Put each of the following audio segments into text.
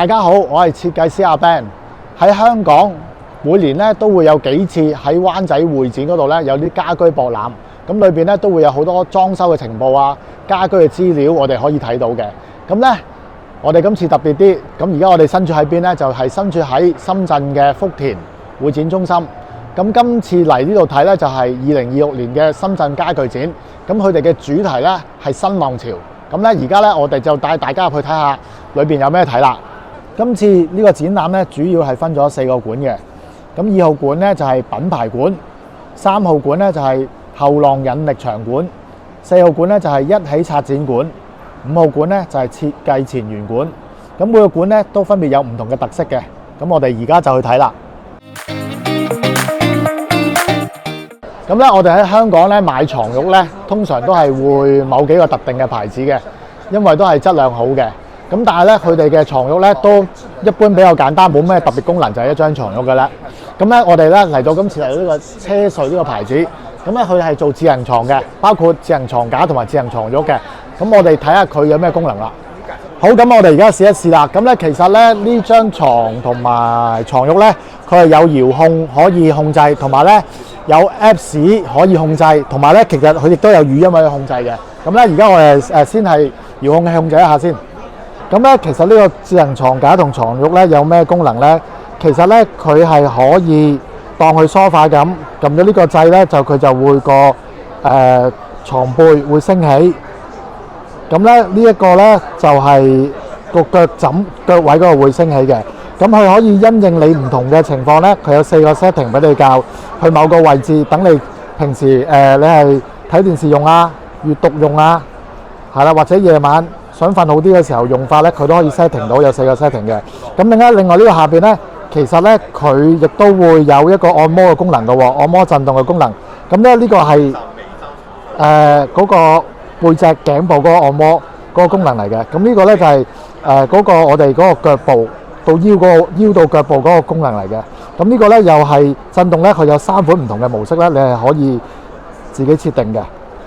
大家好，我係設計師阿 Ben。喺香港每年咧都會有幾次喺灣仔會展嗰度咧有啲家居博覽，咁裏邊咧都會有好多裝修嘅情報啊、家居嘅資料，我哋可以睇到嘅。咁咧，我哋今次特別啲，咁而家我哋身處喺邊咧？就係身處喺深圳嘅福田會展中心。咁今次嚟呢度睇咧，就係2026年嘅深圳家具展。咁佢哋嘅主題咧係新浪潮。咁咧而家咧，我哋就帶大家入去睇下裏邊有咩睇啦。今次呢個展覽咧，主要係分咗4個館嘅。咁2號館咧就係品牌館，3號館咧就係後浪引力場館，4號館咧就係一起策展館，5號館咧就係設計前沿館。咁每個館咧都分別有唔同嘅特色嘅。咁我哋而家就去睇啦。咁咧，我哋喺香港咧買床褥咧，通常都係會某幾個特定嘅牌子嘅，因為都係質量好嘅。咁但係咧，佢哋嘅床褥咧都一般比較簡單，冇咩特別功能，就係一張床褥嘅啦。咁咧，我哋咧嚟到今次嚟到呢個車瑞呢個牌子，咁咧佢係做智能床嘅，包括智能床架同埋智能床褥嘅。咁我哋睇下佢有咩功能啦。好，咁我哋而家試一試啦。咁咧，其實咧呢張床同埋床褥咧，佢係有遙控可以控制，同埋咧有 Apps 可以控制，同埋咧其實佢亦都有語音可以控制嘅。咁咧而家我哋先係遙控器控制一下先。咁咧其實呢個智能床架同床褥咧有咩功能咧？其實咧佢係可以當佢梳化咁，撳咗呢個掣咧佢就會個床背會升起。咁咧呢一個咧就係個腳位嗰度會升起嘅。咁佢可以因應你唔同嘅情況咧，佢有4個 setting 俾你校去某個位置，等你平時你係睇電視用啊、閱讀用啊，係啦，或者夜晚想瞓好啲嘅時候用法咧，佢都可以 setting 到，有4個 setting 嘅。咁另外呢個下邊咧，其實咧佢亦都會有一個按摩嘅功能嘅喎，按摩震動嘅功能。咁咧呢個係嗰個背脊頸部嗰個按摩嗰個功能嚟嘅。咁呢個咧就係嗰個我哋嗰個腳部到腰到腳部嗰個功能嚟嘅。咁呢個咧又係震動咧，佢有3款唔同嘅模式咧，你係可以自己設定嘅。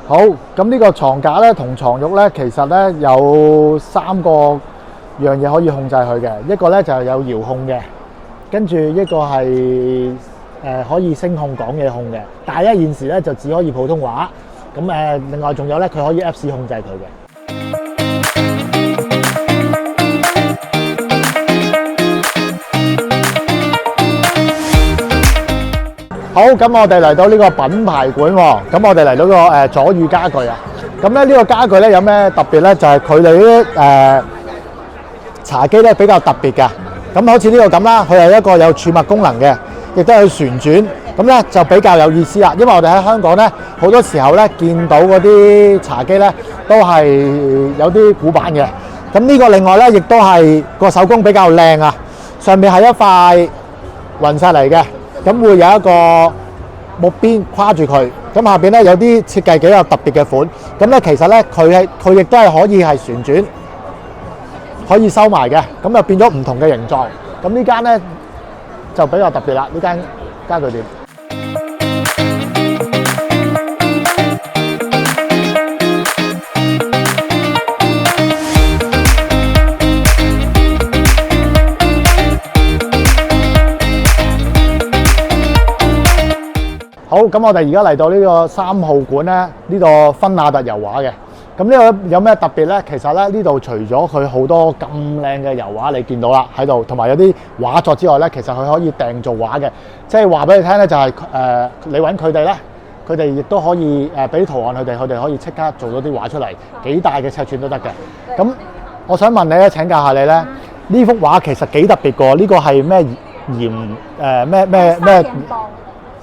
好，咁呢個床架咧同床褥咧，其實咧有3個樣嘢可以控制佢嘅。一個咧就係有遙控嘅，跟住一個係可以聲控講嘢控嘅，但係咧現時咧就只可以普通話。咁另外仲有咧，佢可以 Apps 控制佢嘅。好，咁我哋嚟到呢個品牌館喎。咁我哋嚟到個左宇家具啊。咁咧呢個家具咧有咩特別咧？就係佢哋啲茶几咧比較特別㗎。咁好似呢個咁啦，佢係一個有儲物功能嘅，亦都有旋轉。咁咧就比較有意思啦，因為我哋喺香港咧好多時候咧見到嗰啲茶几咧都係有啲古板嘅。咁呢個另外咧亦都係個手工比較靚啊，上面係一塊雲石嚟嘅，咁會有一個木邊跨住佢。咁下邊咧有啲設計幾有特別嘅款。咁咧其實咧佢亦都係可以係旋轉，可以收埋嘅，咁就變咗唔同嘅形狀。咁呢間咧就比較特別啦，呢間家具店。好，咁我哋而家嚟到呢個3號館咧，呢個芬雅特油畫嘅。咁呢個有咩特別咧？其實咧呢度除咗佢好多咁靚嘅油畫你見到啦喺度，同埋有啲畫作之外咧，其實佢可以訂做畫嘅。即係話俾你聽咧，就係你揾佢哋咧，佢哋亦都可以俾啲圖案佢哋可以即刻做到啲畫出嚟，幾大嘅尺寸都得嘅。咁我想問你咧，請教下你咧，呢幅畫其實幾特別個？呢個係咩咩？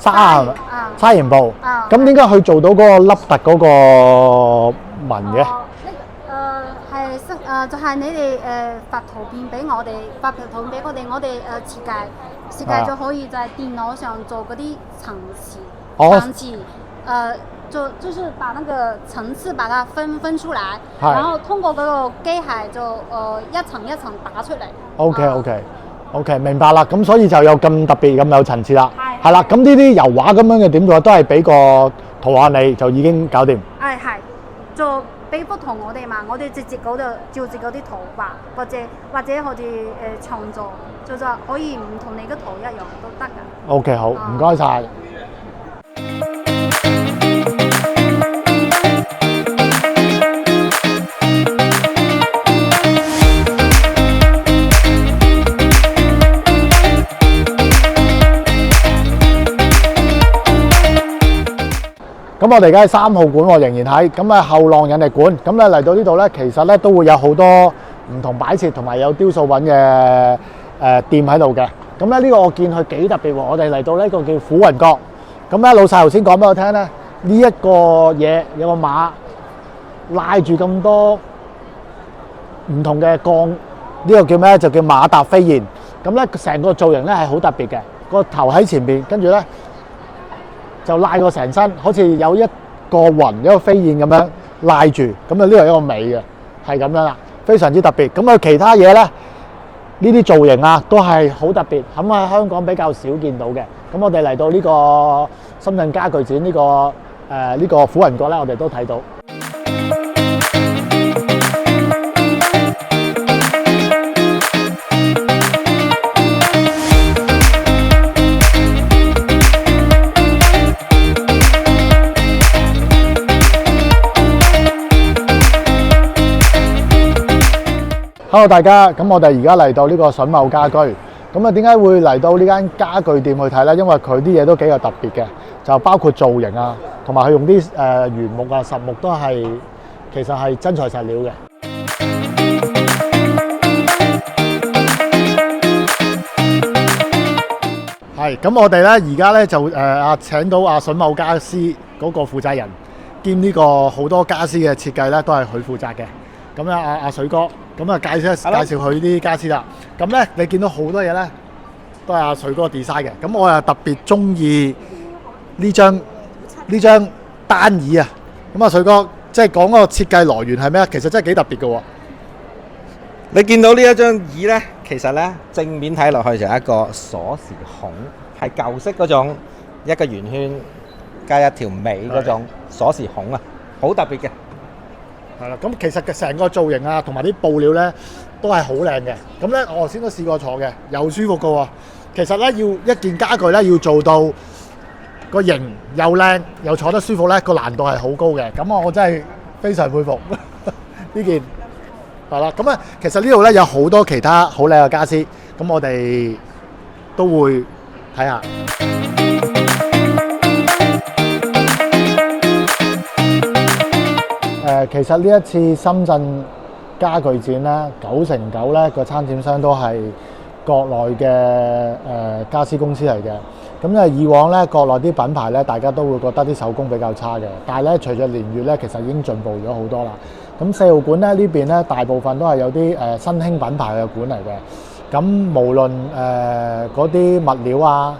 沙鹽布，咁點解佢做到嗰個凹凸嗰個紋嘅？就係你哋發圖片俾我哋，我哋設計就可以在電腦上做嗰啲層次，就是把那個層次把它分出來，然後通過嗰個機械就一層一層打出嚟。OK， 明白啦。咁所以就有咁特別咁有層次啦。係啦，咁呢啲油畫咁樣嘅點做都係俾個圖案你就已經搞掂。係，就俾幅圖我哋嘛，我哋直接嗰度照住嗰啲圖畫，或者我哋創作，就可以唔同你嘅圖一樣都得㗎。OK， 好，唔該晒。咁我哋而家喺3號館喎，仍然喺咁啊後浪引力館。咁咧嚟到呢度咧，其實咧都會有好多唔同擺設同埋有雕塑品嘅店喺度嘅。咁咧呢個我見佢幾特別喎。我哋嚟到呢個叫虎雲閣。咁咧老細頭先講俾我聽咧，呢一個嘢有個馬拉住咁多唔同嘅鋼，呢個叫咩？就叫馬達飛燕。咁咧成個造型咧係好特別嘅，個頭喺前邊，跟住咧就拉過成身，好似有一個雲一個飛燕咁樣拉住，咁啊呢個係一個尾嘅，係咁樣啦，非常之特別。咁啊其他嘢咧，呢啲造型啊都係好特別，咁喺香港比較少見到嘅。咁我哋嚟到呢個深圳家具展呢個虎雲閣咧，我哋都睇到。Hello 大家，咁我哋而家嚟到呢個筍茂家居，咁啊點解會嚟到呢間家具店去睇呢？因為佢啲嘢都幾有特別嘅，就包括造型啊，同埋佢用啲原木啊、實木都係其實係真材實料嘅。係，咁我哋咧而家咧就請到阿筍茂家私嗰個負責人兼呢個好多家私嘅設計咧，都係佢負責嘅。咁咧阿水哥，咁啊介紹佢啲家私啦。咁咧你見到好多嘢咧，都係阿水哥 design 嘅。咁我又特別中意呢張單椅啊。咁啊水哥，即係講嗰個設計來源係咩？其實真係幾特別嘅喎。你見到呢一張椅咧，其實咧正面睇落去就係一個鎖匙孔，係舊式嗰種一個圓圈加一條尾嗰種鎖匙孔啊，好特別嘅。係啦，咁其實嘅成個造型啊，同埋啲布料咧，都係好靚嘅。咁咧，我頭先都試過坐嘅，又舒服嘅喎。其實咧，要一件家具咧，要做到個型又靚又坐得舒服咧，個難度係好高嘅。咁我真係非常佩服呢件。係啦，咁啊，其實呢度咧有好多其他好靚嘅家私，咁我哋都會睇下。其實呢一次深圳家具展咧，9成9咧個參展商都係國內嘅家私公司嚟嘅。咁因為以往咧國內啲品牌咧，大家都會覺得啲手工比較差嘅，但係咧隨着年月咧，其實已經進步咗好多啦。咁4號館咧呢邊咧，大部分都係有啲新興品牌嘅館嚟嘅。咁無論嗰啲物料啊，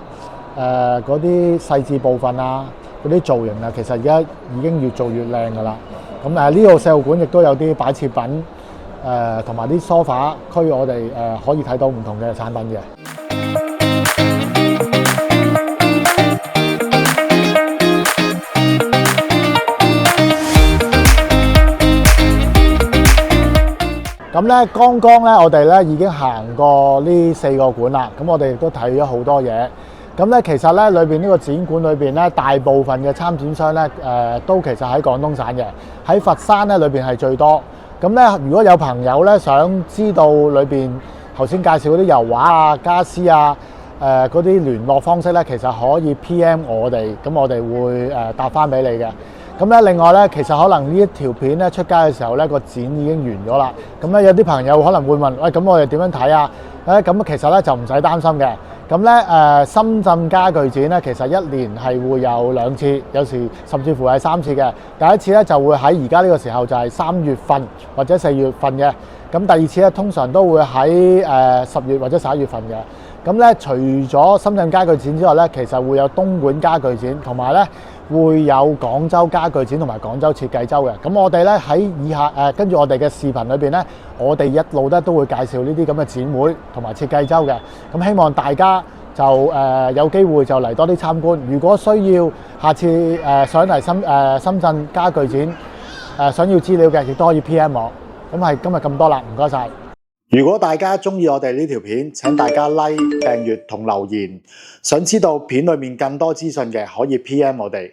嗰啲細緻部分啊，嗰啲造型啊，其實而家已經越做越靚㗎啦。咁呢度4號館亦都有啲擺設品，同埋啲梳化區，我哋可以睇到唔同嘅產品嘅。咁咧，剛剛咧，我哋咧已經行過呢4個館啦。咁我哋亦都睇咗好多嘢。咁咧，其實咧，裏邊呢個展館裏邊咧，大部分嘅參展商咧，都其實喺廣東省嘅，喺佛山咧裏邊係最多。咁咧，如果有朋友咧想知道裏邊頭先介紹嗰啲油畫啊、家私啊、嗰啲聯絡方式咧，其實可以 PM 我哋，咁我哋會答翻俾你嘅。咁咧，另外咧，其實可能呢一條片咧出街嘅時候咧，個展已經完咗啦。咁咧，有啲朋友可能會問：喂，咁我哋點樣睇啊？咁其實咧就唔使擔心嘅。咁咧深圳家具展咧，其實一年係會有2次，有時甚至乎係3次嘅。第一次咧就會喺而家呢個時候，就係3月份或者4月份嘅。咁第二次咧通常都會喺10月或者11月份嘅。咁咧除咗深圳家具展之外咧，其實會有東莞家具展，同埋咧會有廣州家具展同埋廣州設計周嘅。咁我哋咧喺以下跟住我哋嘅視頻裏邊咧，我哋一路咧都會介紹呢啲咁嘅展會同埋設計周嘅。咁希望大家就有機會就嚟多啲參觀。如果需要下次想嚟深圳家具展想要資料嘅，亦都可以 PM 我。咁係今日咁多啦，唔該晒。如果大家中意我哋呢條片，請大家 like、訂閱同留言。想知道片裏面更多資訊嘅，可以 PM 我哋。